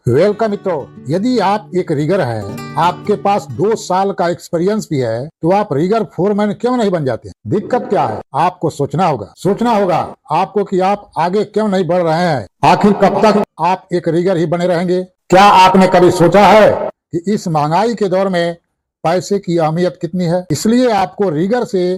Welcome मित्रों, यदि आप एक रीगर हैं, आपके पास 2 साल का एक्सपीरियंस भी है, तो आप रीगर फोरमैन क्यों नहीं बन जाते? दिक्कत क्या है? आपको सोचना होगा आपको कि आप आगे क्यों नहीं बढ़ रहे हैं। आखिर कब तक आप एक रीगर ही बने रहेंगे? क्या आपने कभी सोचा है कि इस महंगाई के दौर में पैसे की अहमियत कितनी है? इसलिए आपको रीगर से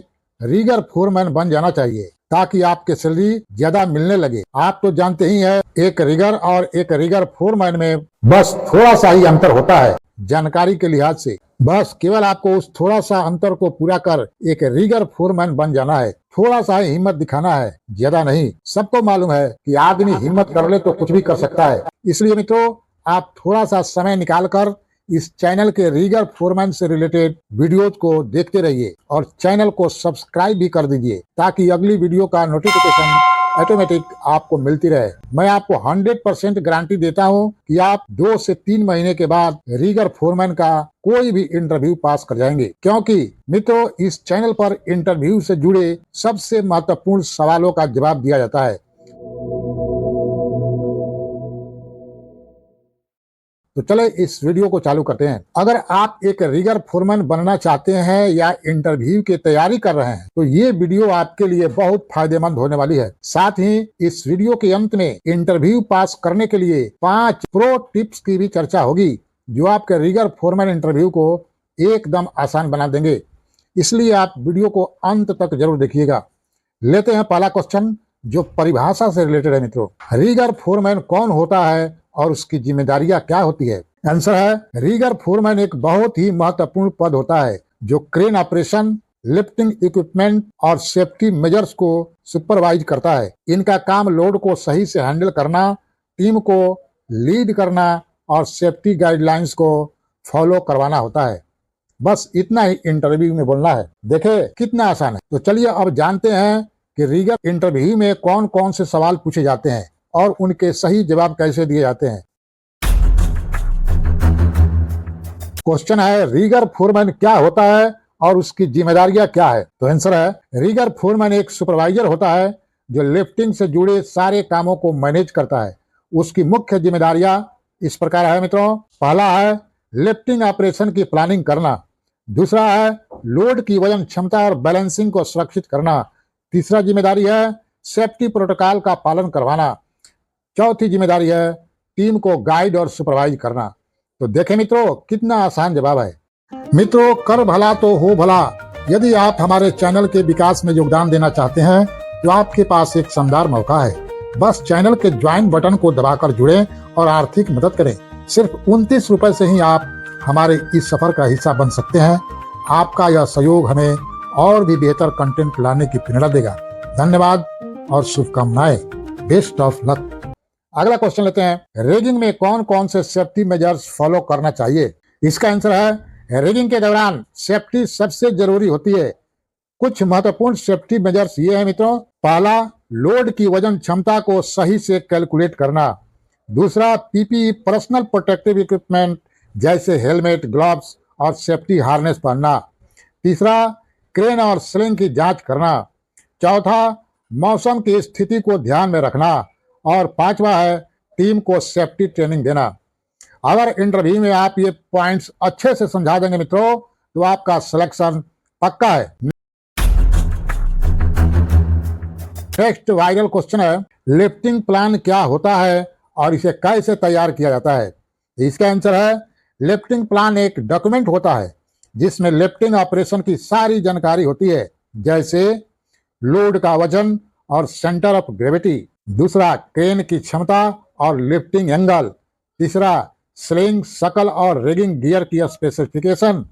रीगर फोरमैन बन जाना चाहिए ताकि आपके सैलरी ज्यादा मिलने लगे। आप तो जानते ही हैं, एक रिगर और एक रिगर फोरमैन में बस थोड़ा सा ही अंतर होता है जानकारी के लिहाज से। बस केवल आपको उस थोड़ा सा अंतर को पूरा कर एक रिगर फोरमैन बन जाना है। थोड़ा सा ही हिम्मत दिखाना है, ज्यादा नहीं। सबको मालूम है कि आदमी हिम्मत कर ले तो कुछ भी कर सकता है। इसलिए मित्रों, आप थोड़ा सा समय निकाल कर इस चैनल के रीगर फोरमैन से रिलेटेड वीडियोज को देखते रहिए और चैनल को सब्सक्राइब भी कर दीजिए ताकि अगली वीडियो का नोटिफिकेशन ऑटोमेटिक आपको मिलती रहे। मैं आपको 100% गारंटी देता हूं कि आप 2 से 3 महीने के बाद रीगर फोरमैन का कोई भी इंटरव्यू पास कर जाएंगे, क्योंकि मित्रों इस चैनल पर इंटरव्यू से जुड़े सबसे महत्वपूर्ण सवालों का जवाब दिया जाता है। तो चले इस वीडियो को चालू करते हैं। अगर आप एक रीगर फोरमैन बनना चाहते हैं या इंटरव्यू की तैयारी कर रहे हैं तो ये वीडियो आपके लिए बहुत फायदेमंद होने वाली है। साथ ही इस वीडियो के अंत में इंटरव्यू पास करने के लिए 5 प्रो टिप्स की भी चर्चा होगी जो आपके रीगर फोरमैन इंटरव्यू को एकदम आसान बना देंगे। इसलिए आप वीडियो को अंत तक जरूर देखिएगा। लेते हैं पहला क्वेश्चन जो परिभाषा से रिलेटेड है। मित्रों, रीगर फोरमैन कौन होता है और उसकी जिम्मेदारियां क्या होती है? आंसर है, रीगर फोरमैन एक बहुत ही महत्वपूर्ण पद होता है जो क्रेन ऑपरेशन, लिफ्टिंग इक्विपमेंट और सेफ्टी मेजर्स को सुपरवाइज करता है। इनका काम लोड को सही से हैंडल करना, टीम को लीड करना और सेफ्टी गाइडलाइंस को फॉलो करवाना होता है। बस इतना ही इंटरव्यू में बोलना है। देखे कितना आसान है। तो चलिए अब जानते हैं कि रीगर इंटरव्यू में कौन कौन से सवाल पूछे जाते हैं और उनके सही जवाब कैसे दिए जाते हैं। क्वेश्चन है, रीगर फोरमैन क्या होता है और उसकी जिम्मेदारियां क्या है? तो आंसर है, रीगर फोरमैन एक सुपरवाइजर होता है जो लिफ्टिंग से जुड़े सारे कामों को मैनेज करता है। उसकी मुख्य जिम्मेदारियां इस प्रकार है मित्रों। पहला है लिफ्टिंग ऑपरेशन की प्लानिंग करना। दूसरा है लोड की वजन क्षमता और बैलेंसिंग को सुरक्षित करना। तीसरा जिम्मेदारी है सेफ्टी प्रोटोकॉल का पालन करवाना। चौथी जिम्मेदारी है टीम को गाइड और सुपरवाइज करना। तो देखें मित्रों कितना आसान जवाब है। मित्रों, कर भला तो हो भला। यदि आप हमारे चैनल के विकास में योगदान देना चाहते हैं तो आपके पास एक शानदार मौका है। बस चैनल के ज्वाइन बटन को दबाकर जुड़ें और आर्थिक मदद करें। सिर्फ 29 रुपए से ही आप हमारे इस सफर का हिस्सा बन सकते हैं। आपका यह सहयोग हमें और भी बेहतर कंटेंट लाने की प्रेरणा देगा। धन्यवाद और शुभकामनाएं। Best of luck. अगला क्वेश्चन लेते हैं, रेगिंग में कौन कौन से सेफ्टी मेजर्स फॉलो करना चाहिए? इसका आंसर है, रेगिंग के दौरान सेफ्टी सबसे जरूरी होती है। कुछ महत्वपूर्ण सेफ्टी मेजर्स ये है मित्रों। पहला, लोड की वजन क्षमता को सही से कैलकुलेट करना। दूसरा, पीपीई पर्सनल प्रोटेक्टिव इक्विपमेंट जैसे हेलमेट, ग्लव्स और सेफ्टी हार्नेस पहनना। तीसरा, क्रेन और स्लिंग की जांच करना। चौथा, मौसम की स्थिति को ध्यान में रखना। और पांचवा है टीम को सेफ्टी ट्रेनिंग देना। अगर इंटरव्यू में आप ये पॉइंट्स अच्छे से समझा देंगे मित्रों तो आपका सिलेक्शन पक्का है। नेक्स्ट वायरल क्वेश्चन है, लिफ्टिंग प्लान क्या होता है और इसे कैसे तैयार किया जाता है? इसका आंसर है, लिफ्टिंग प्लान एक डॉक्यूमेंट होता है जिसमें लिफ्टिंग ऑपरेशन की सारी जानकारी होती है, जैसे लोड का वजन और सेंटर ऑफ ग्रेविटी। दूसरा, क्रेन की क्षमता और लिफ्टिंग एंगल। तीसरा, स्लिंग, शकल और रिगिंग गियर की स्पेसिफिकेशन।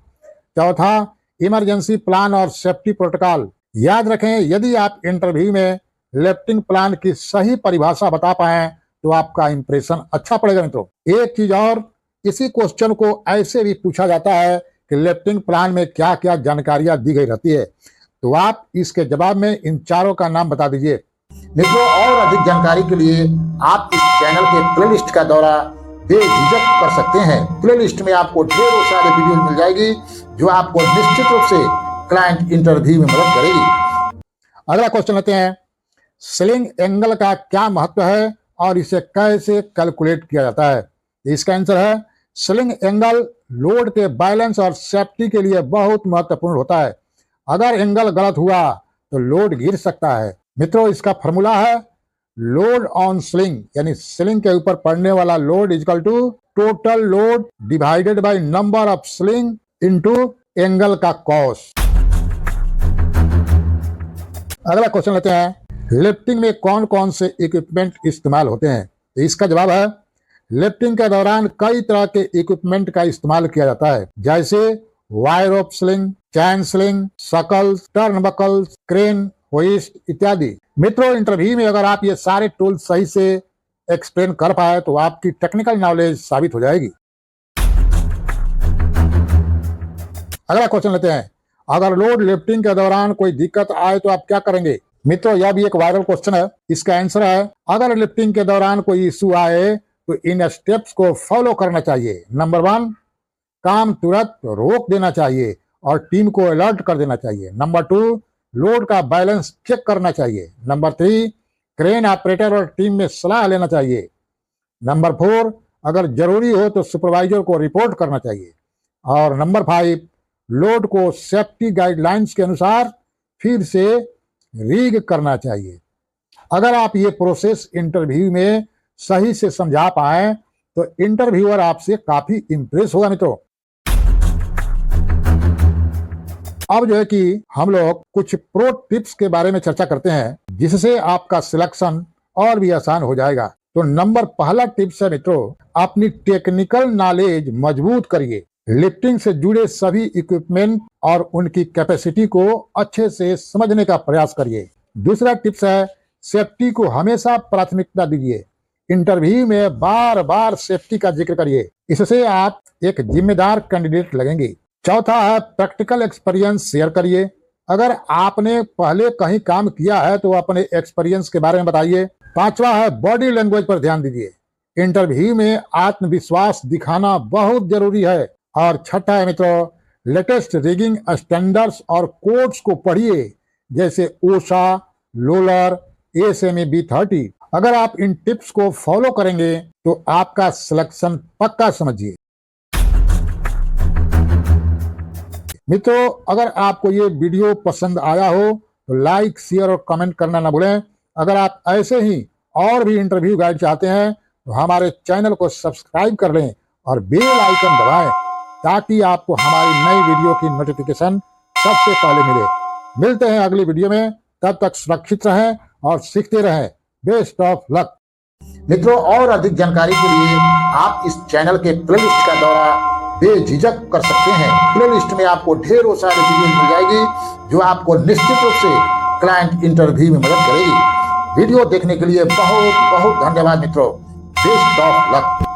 चौथा, इमरजेंसी प्लान और सेफ्टी प्रोटोकॉल। याद रखें, यदि आप इंटरव्यू में लिफ्टिंग प्लान की सही परिभाषा बता पाए तो आपका इंप्रेशन अच्छा पड़ेगा मित्रों। एक चीज और, इसी क्वेश्चन को ऐसे भी पूछा जाता है कि लिफ्टिंग प्लान में क्या क्या जानकारियां दी गई रहती है, तो आप इसके जवाब में इन चारों का नाम बता दीजिए। मित्रों, और अधिक जानकारी के लिए आप इस चैनल के प्लेलिस्ट का दौरा बेझिझक कर सकते हैं। प्लेलिस्ट में आपको ढेरों सारे वीडियो मिल जाएगी जो आपको निश्चित रूप से क्लाइंट इंटरव्यू में मदद करेगी। अगला क्वेश्चन लेते हैं, स्लिंग एंगल का क्या महत्व है और इसे कैसे कैलकुलेट किया जाता है? इसका आंसर है स्लिंग एंगल लोड के बैलेंस और सेफ्टी के लिए बहुत महत्वपूर्ण होता है। अगर एंगल गलत हुआ तो लोड गिर सकता है। मित्रों, इसका फॉर्मूला है लोड ऑन स्लिंग, यानी स्लिंग के ऊपर पड़ने वाला load equal to total load divided by number of sling into angle का कॉस। अगला क्वेश्चन लेते हैं, लिफ्टिंग में कौन कौन से इक्विपमेंट इस्तेमाल होते हैं? तो इसका जवाब है लिफ्टिंग के दौरान कई तरह के इक्विपमेंट का इस्तेमाल किया जाता है, जैसे वायर रोप स्लिंग, चैन स्लिंग, सकल्स, टर्नबकल्स, क्रेन, होइस्ट इत्यादि। मित्रों, इंटरव्यू में अगर आप ये सारे टूल सही से एक्सप्लेन कर पाए तो आपकी टेक्निकल नॉलेज साबित हो जाएगी। अगला क्वेश्चन लेते हैं, अगर लोड लिफ्टिंग के दौरान कोई दिक्कत आए तो आप क्या करेंगे? मित्रों, यह भी एक वायरल क्वेश्चन है। इसका आंसर है अगर लिफ्टिंग के दौरान कोई इशू आए तो इन स्टेप्स को फॉलो करना चाहिए। नंबर 1, काम तुरंत रोक देना चाहिए और टीम को अलर्ट कर देना चाहिए। नंबर 2, लोड का बैलेंस चेक करना चाहिए। नंबर 3, क्रेन ऑपरेटर और टीम में सलाह लेना चाहिए। नंबर 4, अगर जरूरी हो तो सुपरवाइजर को रिपोर्ट करना चाहिए। और नंबर 5, लोड को सेफ्टी गाइडलाइंस के अनुसार फिर से रीग करना चाहिए। अगर आप ये प्रोसेस इंटरव्यू में सही से समझा पाए तो इंटरव्यूअर आपसे काफी इंप्रेस होगा। मित्रों, अब जो है कि हम लोग कुछ प्रो टिप्स के बारे में चर्चा करते हैं जिससे आपका सिलेक्शन और भी आसान हो जाएगा। तो नंबर पहला टिप्स है मित्रों, अपनी टेक्निकल नॉलेज मजबूत करिए। लिफ्टिंग से जुड़े सभी इक्विपमेंट और उनकी कैपेसिटी को अच्छे से समझने का प्रयास करिए। दूसरा टिप्स है, सेफ्टी को हमेशा प्राथमिकता दीजिए। इंटरव्यू में बार बार सेफ्टी का जिक्र करिए, इससे आप एक जिम्मेदार कैंडिडेट लगेंगे। चौथा है, प्रैक्टिकल एक्सपीरियंस शेयर करिए। अगर आपने पहले कहीं काम किया है तो अपने एक्सपीरियंस के बारे में बताइए। पांचवा है, बॉडी लैंग्वेज पर ध्यान दीजिए। इंटरव्यू में आत्मविश्वास दिखाना बहुत जरूरी है। और छठा है मित्रों, लेटेस्ट रिगिंग स्टैंडर्ड्स और कोड्स को पढ़िए, जैसे ओशा, लोलर, ASME B30। अगर आप इन टिप्स को फॉलो करेंगे तो आपका सिलेक्शन पक्का समझिए। मित्रों, अगर आपको ये वीडियो पसंद आया हो तो लाइक, शेयर और कमेंट करना ना भूलें। अगर आप ऐसे ही और भी इंटरव्यू गाइड चाहते हैं तो हमारे चैनल को सब्सक्राइब कर लें और बेल आइकन दबाएं ताकि आपको हमारी नई वीडियो की नोटिफिकेशन सबसे पहले मिले। मिलते हैं अगली वीडियो में, तब तक सुरक्षित रहें और सीखते रहें। Best of luck. मित्रों, और अधिक जानकारी के लिए आप इस चैनल के प्लेलिस्ट का दौरा बेझिझक कर सकते हैं। प्लेलिस्ट में आपको ढेरों सारी वीडियो मिल जाएगी जो आपको निश्चित रूप से क्लाइंट इंटरव्यू में मदद करेगी। वीडियो देखने के लिए बहुत बहुत धन्यवाद मित्रों। Best of luck.